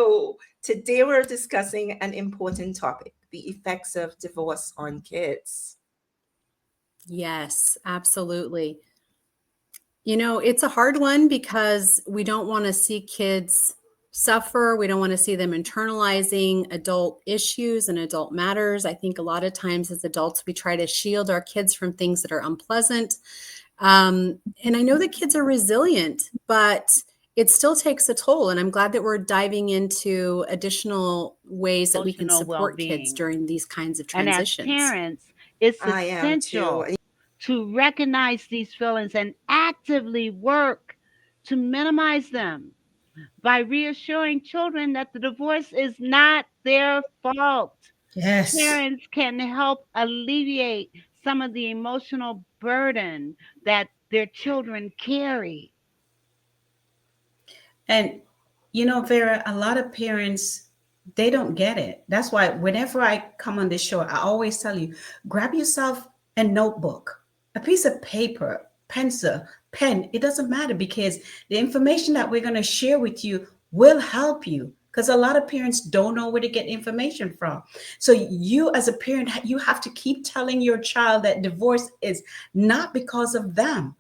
So today we're discussing an important topic, the effects of divorce on kids. Yes, absolutely. You know, it's a hard one because we don't want to see kids suffer. We don't want to see them internalizing adult issues and adult matters. I think a lot of times as adults, we try to shield our kids from things that are unpleasant. And I know that kids are resilient, but it still takes a toll. And I'm glad that we're diving into additional ways that we can Emotional support kids well-being. during these kinds of And as transitions. parents, it's I am too. essential to recognize these feelings and actively work to minimize them by reassuring children that the divorce is not their fault. Yes. Parents can help alleviate some of the emotional burden that their children carry. And Vera, a lot of parents, they don't get it. That's why whenever I come on this show, I always tell you, grab yourself a notebook, a piece of paper, pencil, pen. It doesn't matter because the information that we're going to share with you will help you. Because a lot of parents don't know where to get information from. So you as a parent, you have to keep telling your child that divorce is not because of them.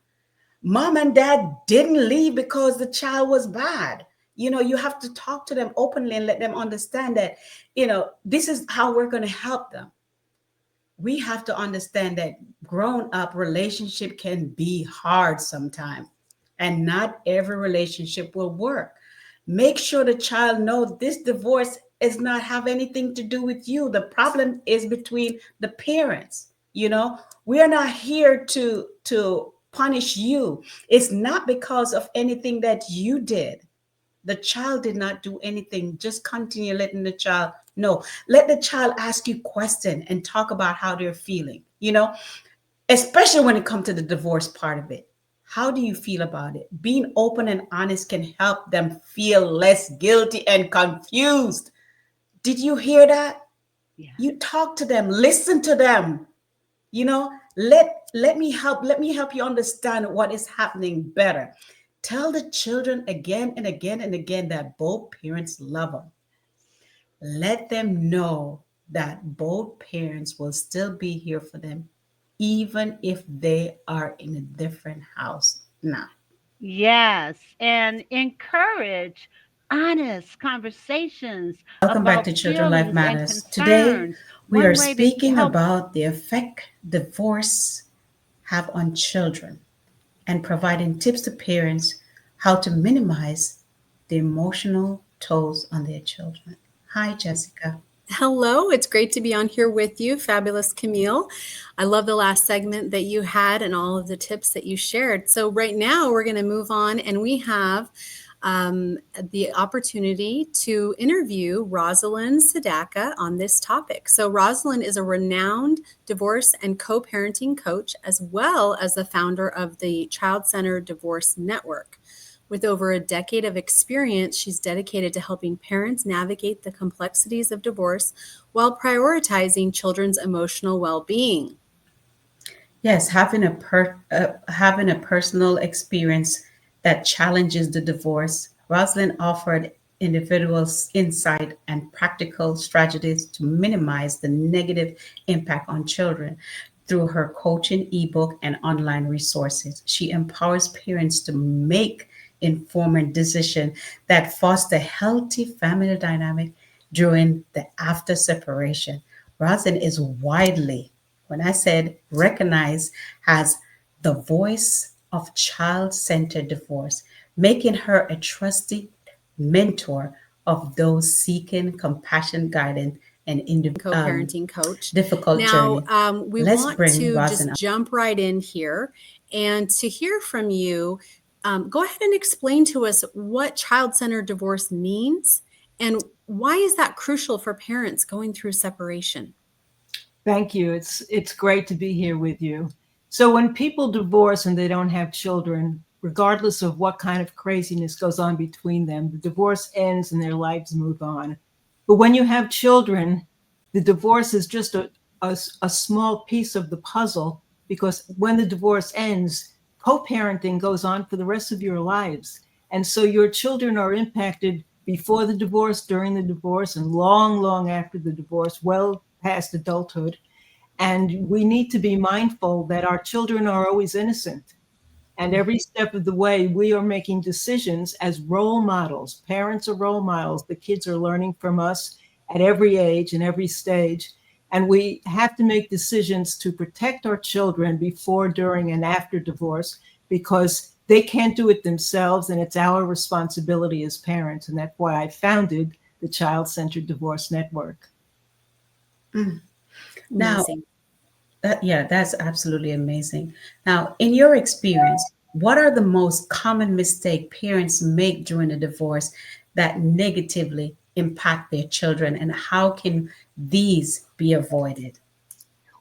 Mom and dad didn't leave because the child was bad. You have to talk to them openly and let them understand that, this is how we're going to help them. We have to understand that grown up relationship can be hard sometimes, and not every relationship will work. Make sure the child knows this divorce is not have anything to do with you. The problem is between the parents. We are not here to punish you. It's not because of anything that you did. The child did not do anything. Just continue letting the child know. Let the child ask you questions and talk about how they're feeling, especially when it comes to the divorce part of it. How do you feel about it? Being open and honest can help them feel less guilty and confused. Did you hear that? Yeah. You talk to them, listen to them. Let me help you understand what is happening better. Tell the children again and again and again that both parents love them. Let them know that both parents will still be here for them, even if they are in a different house now. Yes, and encourage honest conversations Welcome back about to Children Life feelings and Matters. Today, concerns. we are One way to speaking help, about the effect divorce have on children and providing tips to parents how to minimize the emotional tolls on their children. Hi, Jessica. Hello, it's great to be on here with you, fabulous Camille. I love the last segment that you had and all of the tips that you shared. So, right now, we're going to move on, and we have the opportunity to interview Rosalind Sedacca on this topic. So, Rosalind is a renowned divorce and co parenting coach, as well as the founder of the Child Centered Divorce Network. With over a decade of experience, she's dedicated to helping parents navigate the complexities of divorce while prioritizing children's emotional well-being. Yes, having a personal experience that challenges the divorce, Rosalind offered individuals insight and practical strategies to minimize the negative impact on children. Through her coaching ebook and online resources, she empowers parents to make informed decisions that foster healthy family dynamic during the after separation. Rosalind is widely, when I said recognized, as the voice of child centered divorce, making her a trusted mentor of those seeking compassion, guidance, and Co-parenting coach. difficult Now, journey. we Let's want bring to just Rosalind. jump right in here and to hear from you. Go ahead and explain to us what child-centered divorce means and why is that crucial for parents going through separation? Thank you. It's great to be here with you. So when people divorce and they don't have children, regardless of what kind of craziness goes on between them, the divorce ends and their lives move on. But when you have children, the divorce is just a small piece of the puzzle because when the divorce ends, co-parenting goes on for the rest of your lives. And so your children are impacted before the divorce, during the divorce, and long, long after the divorce, well past adulthood. And we need to be mindful that our children are always innocent. And every step of the way, we are making decisions as role models. Parents are role models. The kids are learning from us at every age and every stage. And we have to make decisions to protect our children before, during, and after divorce, because they can't do it themselves. And it's our responsibility as parents. And that's why I founded the Child Centered Divorce Network. Now, Amazing. that's absolutely amazing. Now, in your experience, what are the most common mistake parents make during a divorce that negatively impact their children, and how can these be avoided?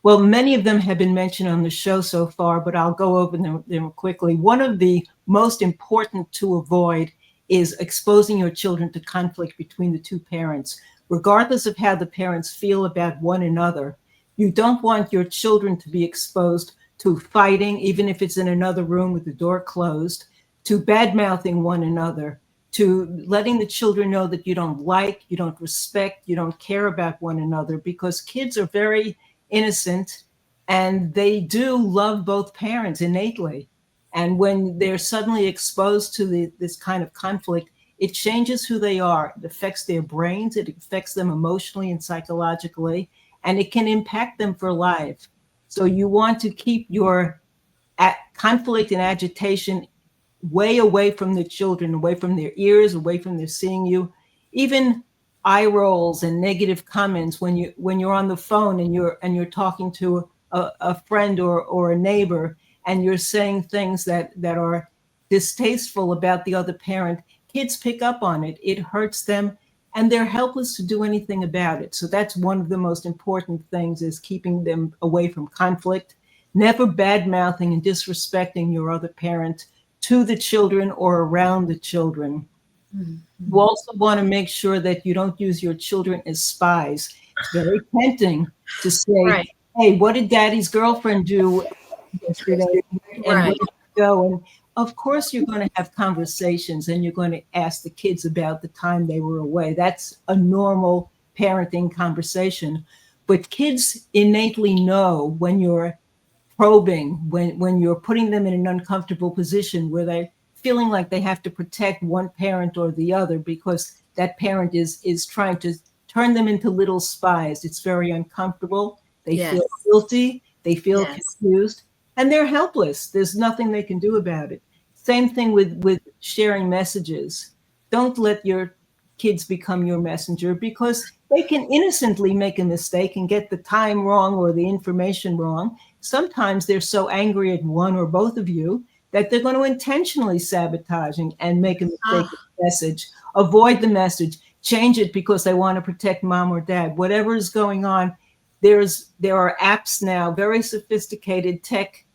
Well, many of them have been mentioned on the show so far, but I'll go over them quickly. One of the most important to avoid is exposing your children to conflict between the two parents, regardless of how the parents feel about one another. You don't want your children to be exposed to fighting, even if it's in another room with the door closed, to bad-mouthing one another, to letting the children know that you don't like, you don't respect, you don't care about one another, because kids are very innocent and they do love both parents innately. And when they're suddenly exposed to this kind of conflict, it changes who they are. It affects their brains, it affects them emotionally and psychologically, and it can impact them for life. So you want to keep your conflict and agitation way away from the children, away from their ears, away from their seeing you. Even eye rolls and negative comments when you're on the phone and you're talking to a friend or a neighbor, and you're saying things that are distasteful about the other parent. Kids pick up on it. It hurts them, and they're helpless to do anything about it. So that's one of the most important things, is keeping them away from conflict. Never bad mouthing and disrespecting your other parent to the children or around the children. You also want to make sure that you don't use your children as spies. It's very tempting to say, Right. hey, what did daddy's girlfriend do yesterday? And where Right. did you go? And of course, you're going to have conversations and you're going to ask the kids about the time they were away. That's a normal parenting conversation. But kids innately know when you're probing, when you're putting them in an uncomfortable position where they're feeling like they have to protect one parent or the other because that parent is trying to turn them into little spies. It's very uncomfortable. They Yes. feel guilty. They feel Yes. confused, and they're helpless. There's nothing they can do about it. Same thing with sharing messages. Don't let your kids become your messenger, because they can innocently make a mistake and get the time wrong or the information wrong. Sometimes they're so angry at one or both of you that they're going to intentionally sabotage and make a mistake with the message. Avoid the message. Change it because they want to protect mom or dad. Whatever is going on, there are apps now, very sophisticated tech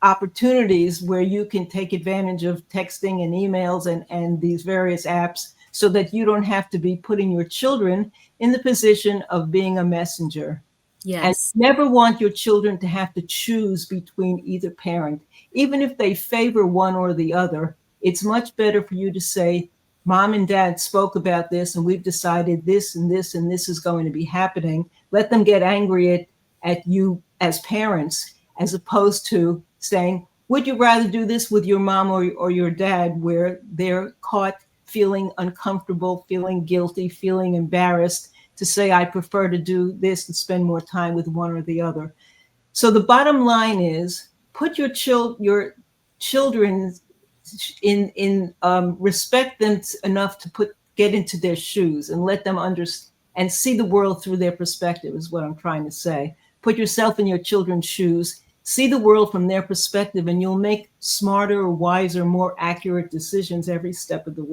opportunities where you can take advantage of texting and emails and these various apps, so that you don't have to be putting your children in the position of being a messenger. And Yes. never want your children to have to choose between either parent. Even if they favor one or the other, it's much better for you to say, mom and dad spoke about this and we've decided this and this and this is going to be happening. Let them get angry at you as parents, as opposed to saying, would you rather do this with your mom or your dad, where they're caught feeling uncomfortable, feeling guilty, feeling embarrassed, to say, I prefer to do this and spend more time with one or the other. So the bottom line is, put your children in respect them enough to get into their shoes and let them understand and see the world through their perspective, is what I'm trying to say. Put yourself in your children's shoes, see the world from their perspective, and you'll make smarter, wiser, more accurate decisions every step of the way.